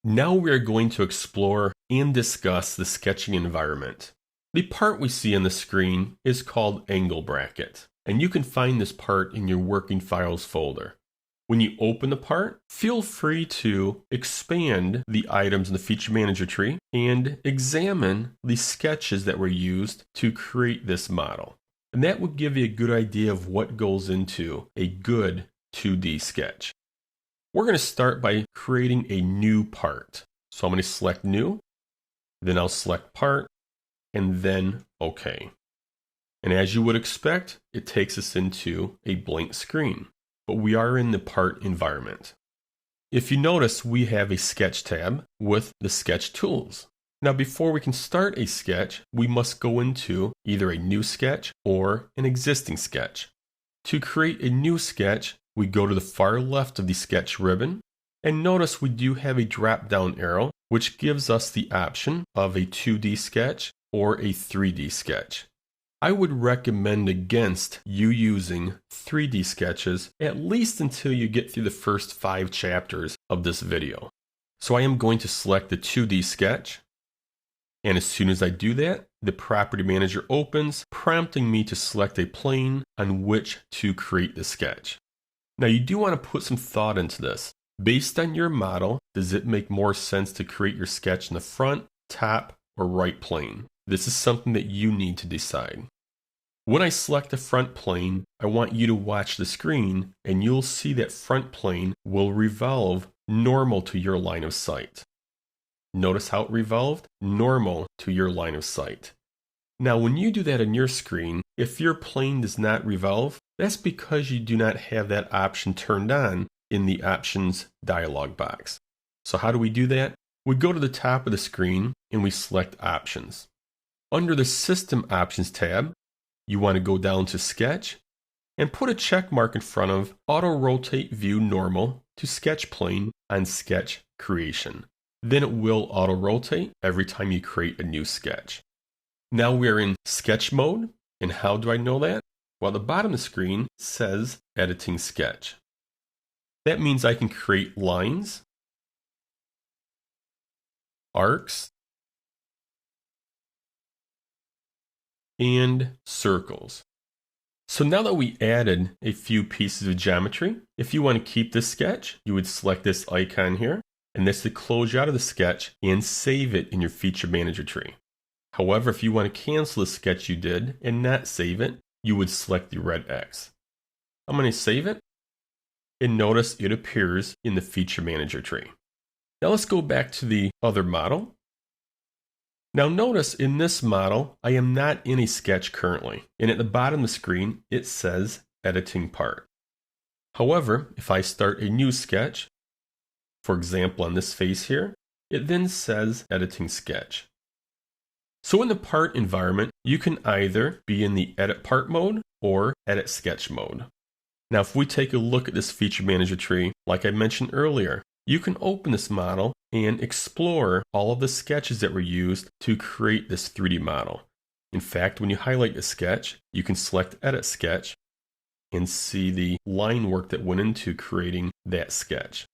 Now we are going to explore and discuss the sketching environment. The part we see on the screen is called angle bracket, and you can find this part in your working files folder. When you open the part, feel free to expand the items in the feature manager tree and examine the sketches that were used to create this model. And that will give you a good idea of what goes into a good 2D sketch. We're going to start by creating a new part. So I'm going to select new, then I'll select part, and then OK. And as you would expect, it takes us into a blank screen. But we are in the part environment. If you notice, we have a sketch tab with the sketch tools. Now, before we can start a sketch, we must go into either a new sketch or an existing sketch. To create a new sketch, we go to the far left of the sketch ribbon, and notice we do have a drop-down arrow, which gives us the option of a 2D sketch or a 3D sketch. I would recommend against you using 3D sketches at least until you get through the first 5 chapters of this video. So I am going to select the 2D sketch, and as soon as I do that, the property manager opens, prompting me to select a plane on which to create the sketch. Now you do want to put some thought into this. Based on your model, does it make more sense to create your sketch in the front, top, or right plane? This is something that you need to decide. When I select the front plane, I want you to watch the screen and you'll see that front plane will revolve normal to your line of sight. Notice how it revolved? Normal to your line of sight. Now when you do that on your screen, if your plane does not revolve, that's because you do not have that option turned on in the options dialog box. So how do we do that? We go to the top of the screen and we select options. Under the System Options tab, you want to go down to Sketch and put a check mark in front of Auto Rotate View Normal to Sketch Plane on Sketch Creation. Then it will auto rotate every time you create a new sketch. Now we're in sketch mode, and how do I know that? Well, at the bottom of the screen says Editing Sketch. That means I can create lines, arcs, and circles. So now that we added a few pieces of geometry, if you want to keep this sketch, you would select this icon here, and this to close you out of the sketch and save it in your feature manager tree. However, if you want to cancel the sketch you did and not save it, you would select the red X. I'm going to save it, and notice it appears in the feature manager tree. Now let's go back to the other model. Now notice in this model, I am not in a sketch currently, and at the bottom of the screen, it says Editing Part. However, if I start a new sketch, for example on this face here, it then says Editing Sketch. So in the part environment, you can either be in the Edit Part mode or Edit Sketch mode. Now if we take a look at this feature manager tree, like I mentioned earlier, you can open this model and explore all of the sketches that were used to create this 3D model. In fact, when you highlight the sketch, you can select Edit Sketch and see the line work that went into creating that sketch.